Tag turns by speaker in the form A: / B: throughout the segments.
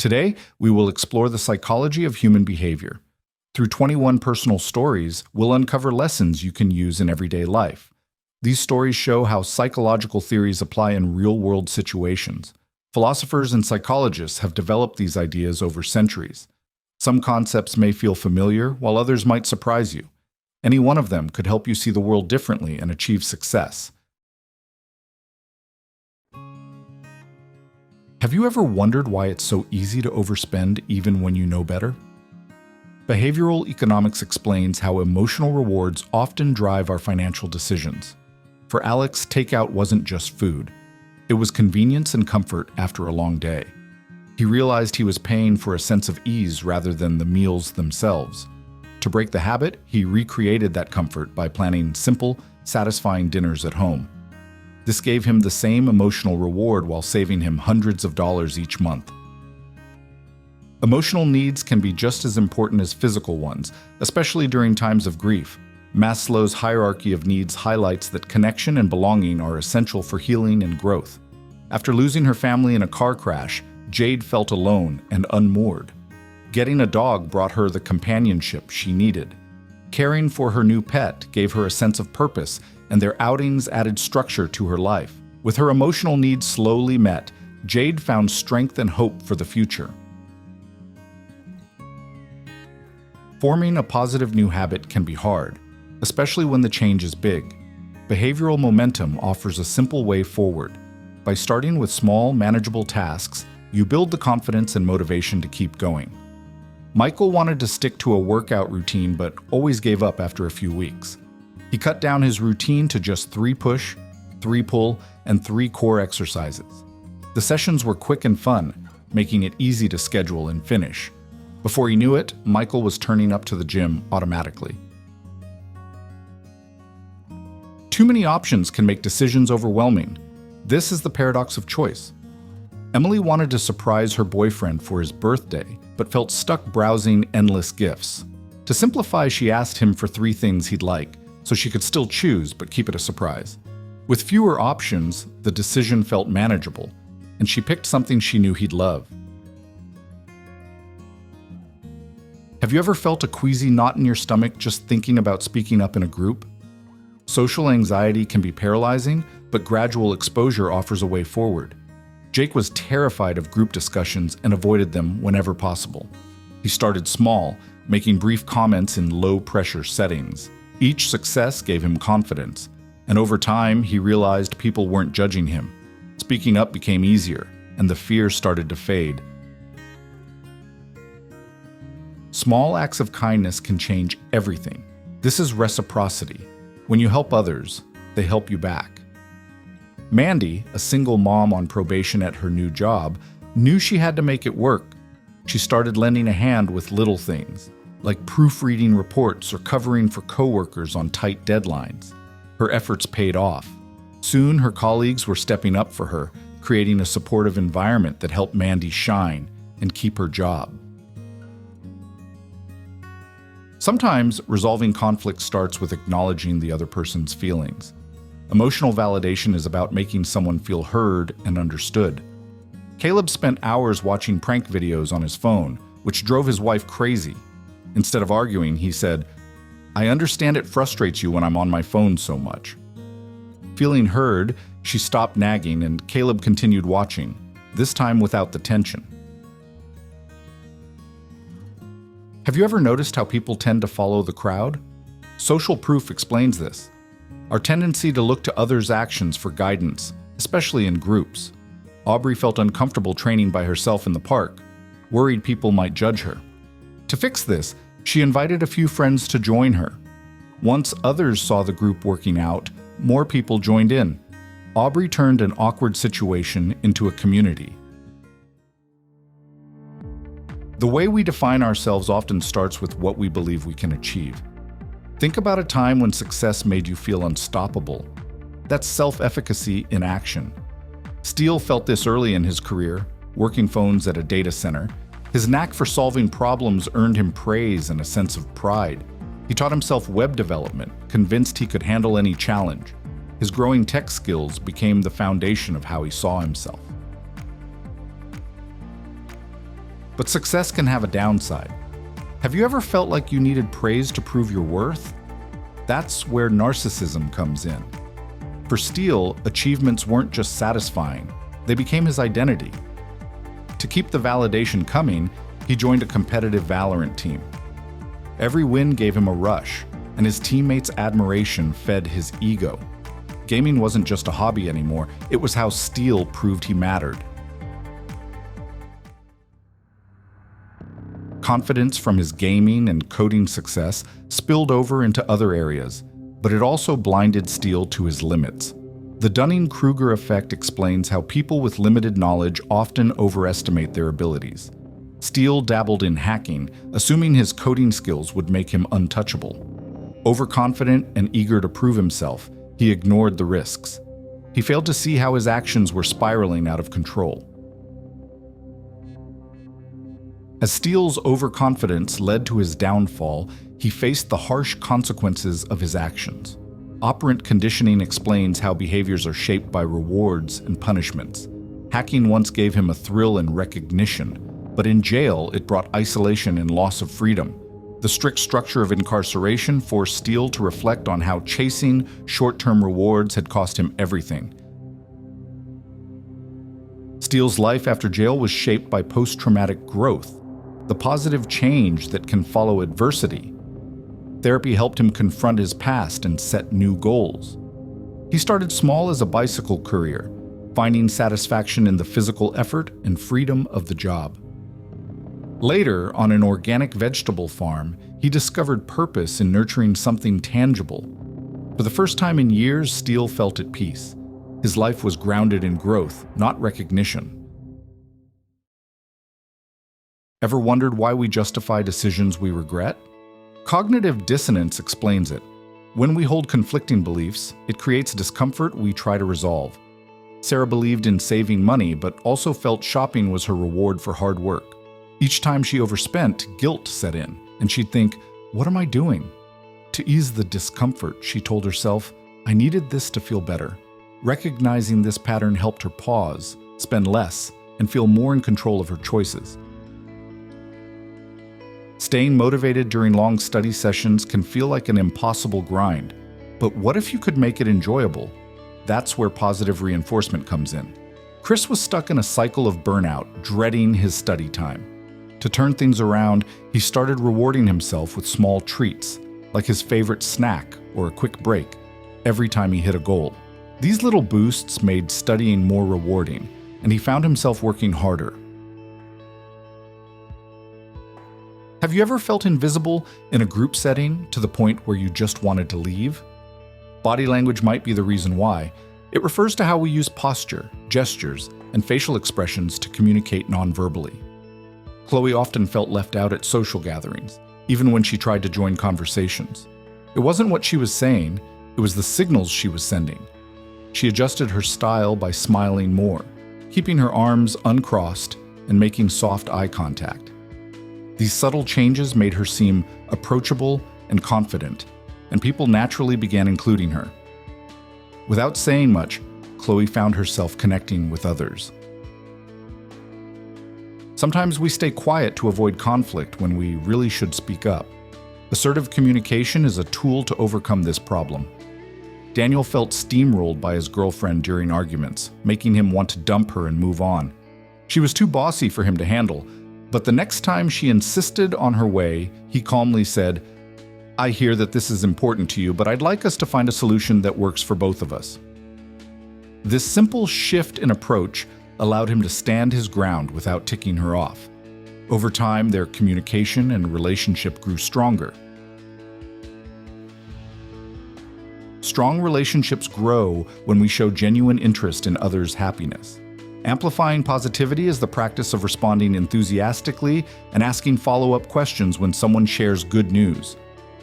A: Today, we will explore the psychology of human behavior. Through 21 personal stories, we'll uncover lessons you can use in everyday life. These stories show how psychological theories apply in real-world situations. Philosophers and psychologists have developed these ideas over centuries. Some concepts may feel familiar, while others might surprise you. Any one of them could help you see the world differently and achieve success. Have you ever wondered why it's so easy to overspend even when you know better? Behavioral economics explains how emotional rewards often drive our financial decisions. For Alex, takeout wasn't just food. It was convenience and comfort after a long day. He realized he was paying for a sense of ease rather than the meals themselves. To break the habit, he recreated that comfort by planning simple, satisfying dinners at home. This gave him the same emotional reward while saving him hundreds of dollars each month. Emotional needs can be just as important as physical ones, especially during times of grief. Maslow's hierarchy of needs highlights that connection and belonging are essential for healing and growth. After losing her family in a car crash, Jade felt alone and unmoored. Getting a dog brought her the companionship she needed. Caring for her new pet gave her a sense of purpose, and their outings added structure to her life. With her emotional needs slowly met, Jade found strength and hope for the future. Forming a positive new habit can be hard, especially when the change is big. Behavioral momentum offers a simple way forward. By starting with small, manageable tasks, you build the confidence and motivation to keep going. Michael wanted to stick to a workout routine but always gave up after a few weeks. He cut down his routine to just 3 push, 3 pull, and 3 core exercises. The sessions were quick and fun, making it easy to schedule and finish. Before he knew it, Michael was turning up to the gym automatically. Too many options can make decisions overwhelming. This is the paradox of choice. Emily wanted to surprise her boyfriend for his birthday, but felt stuck browsing endless gifts. To simplify, she asked him for 3 things he'd like, so she could still choose but keep it a surprise. With fewer options, the decision felt manageable, and she picked something she knew he'd love. Have you ever felt a queasy knot in your stomach just thinking about speaking up in a group? Social anxiety can be paralyzing, but gradual exposure offers a way forward. Jake was terrified of group discussions and avoided them whenever possible. He started small, making brief comments in low-pressure settings. Each success gave him confidence, and over time he realized people weren't judging him. Speaking up became easier, and the fear started to fade. Small acts of kindness can change everything. This is reciprocity. When you help others, they help you back. Mandy, a single mom on probation at her new job, knew she had to make it work. She started lending a hand with little things, like proofreading reports or covering for coworkers on tight deadlines. Her efforts paid off. Soon, her colleagues were stepping up for her, creating a supportive environment that helped Mandy shine and keep her job. Sometimes, resolving conflict starts with acknowledging the other person's feelings. Emotional validation is about making someone feel heard and understood. Caleb spent hours watching prank videos on his phone, which drove his wife crazy. Instead of arguing, he said, "I understand it frustrates you when I'm on my phone so much." Feeling heard, she stopped nagging and Caleb continued watching, this time without the tension. Have you ever noticed how people tend to follow the crowd? Social proof explains this. Our tendency to look to others' actions for guidance, especially in groups. Aubrey felt uncomfortable training by herself in the park, worried people might judge her. To fix this, she invited a few friends to join her. Once others saw the group working out, more people joined in. Aubrey turned an awkward situation into a community. The way we define ourselves often starts with what we believe we can achieve. Think about a time when success made you feel unstoppable. That's self-efficacy in action. Steele felt this early in his career, working phones at a data center. His knack for solving problems earned him praise and a sense of pride. He taught himself web development, convinced he could handle any challenge. His growing tech skills became the foundation of how he saw himself. But success can have a downside. Have you ever felt like you needed praise to prove your worth? That's where narcissism comes in. For Steele, achievements weren't just satisfying, they became his identity. To keep the validation coming, he joined a competitive Valorant team. Every win gave him a rush, and his teammates' admiration fed his ego. Gaming wasn't just a hobby anymore, it was how Steele proved he mattered. Confidence from his gaming and coding success spilled over into other areas, but it also blinded Steele to his limits. The Dunning-Krueger effect explains how people with limited knowledge often overestimate their abilities. Steele dabbled in hacking, assuming his coding skills would make him untouchable. Overconfident and eager to prove himself, he ignored the risks. He failed to see how his actions were spiraling out of control. As Steele's overconfidence led to his downfall, he faced the harsh consequences of his actions. Operant conditioning explains how behaviors are shaped by rewards and punishments. Hacking once gave him a thrill and recognition, but in jail it brought isolation and loss of freedom. The strict structure of incarceration forced Steele to reflect on how chasing short-term rewards had cost him everything. Steele's life after jail was shaped by post-traumatic growth, the positive change that can follow adversity. Therapy helped him confront his past and set new goals. He started small as a bicycle courier, finding satisfaction in the physical effort and freedom of the job. Later, on an organic vegetable farm, he discovered purpose in nurturing something tangible. For the first time in years, Steele felt at peace. His life was grounded in growth, not recognition. Ever wondered why we justify decisions we regret? Cognitive dissonance explains it. When we hold conflicting beliefs, it creates discomfort we try to resolve. Sarah believed in saving money, but also felt shopping was her reward for hard work. Each time she overspent, guilt set in, and she'd think, "What am I doing?" To ease the discomfort, she told herself, "I needed this to feel better." Recognizing this pattern helped her pause, spend less, and feel more in control of her choices. Staying motivated during long study sessions can feel like an impossible grind. But what if you could make it enjoyable? That's where positive reinforcement comes in. Chris was stuck in a cycle of burnout, dreading his study time. To turn things around, he started rewarding himself with small treats, like his favorite snack or a quick break, every time he hit a goal. These little boosts made studying more rewarding, and he found himself working harder. Have you ever felt invisible in a group setting to the point where you just wanted to leave? Body language might be the reason why. It refers to how we use posture, gestures, and facial expressions to communicate non-verbally. Chloe often felt left out at social gatherings, even when she tried to join conversations. It wasn't what she was saying, it was the signals she was sending. She adjusted her style by smiling more, keeping her arms uncrossed and making soft eye contact. These subtle changes made her seem approachable and confident, and people naturally began including her. Without saying much, Chloe found herself connecting with others. Sometimes we stay quiet to avoid conflict when we really should speak up. Assertive communication is a tool to overcome this problem. Daniel felt steamrolled by his girlfriend during arguments, making him want to dump her and move on. She was too bossy for him to handle, but the next time she insisted on her way, he calmly said, "I hear that this is important to you, but I'd like us to find a solution that works for both of us." This simple shift in approach allowed him to stand his ground without ticking her off. Over time, their communication and relationship grew stronger. Strong relationships grow when we show genuine interest in others' happiness. Amplifying positivity is the practice of responding enthusiastically and asking follow-up questions when someone shares good news.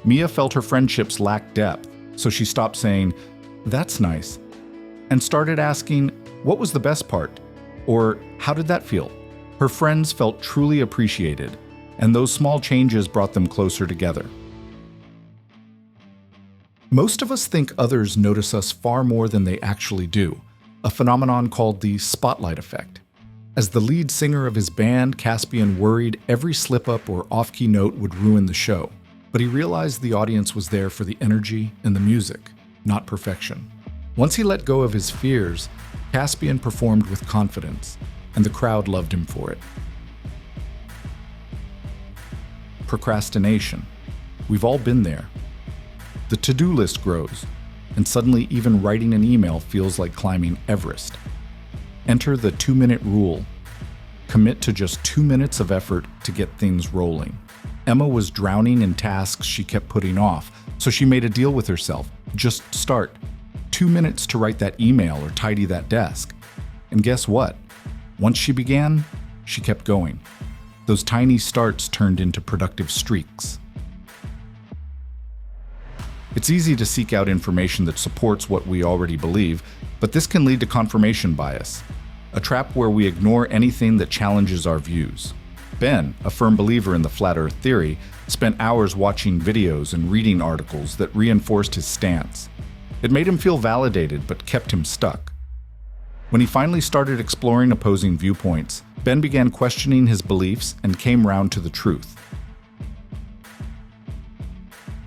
A: Mia felt her friendships lacked depth, so she stopped saying, "That's nice," and started asking, "What was the best part?" or "How did that feel?" Her friends felt truly appreciated, and those small changes brought them closer together. Most of us think others notice us far more than they actually do, a phenomenon called the spotlight effect. As the lead singer of his band, Caspian worried every slip-up or off-key note would ruin the show. But he realized the audience was there for the energy and the music, not perfection. Once he let go of his fears, Caspian performed with confidence, and the crowd loved him for it. Procrastination. We've all been there. The to-do list grows, and suddenly even writing an email feels like climbing Everest. Enter the 2-minute rule. Commit to just 2 minutes of effort to get things rolling. Emma was drowning in tasks she kept putting off, so she made a deal with herself. Just start. 2 minutes to write that email or tidy that desk. And guess what? Once she began, she kept going. Those tiny starts turned into productive streaks. It's easy to seek out information that supports what we already believe, but this can lead to confirmation bias, a trap where we ignore anything that challenges our views. Ben, a firm believer in the flat earth theory, spent hours watching videos and reading articles that reinforced his stance. It made him feel validated but kept him stuck. When he finally started exploring opposing viewpoints, Ben began questioning his beliefs and came round to the truth.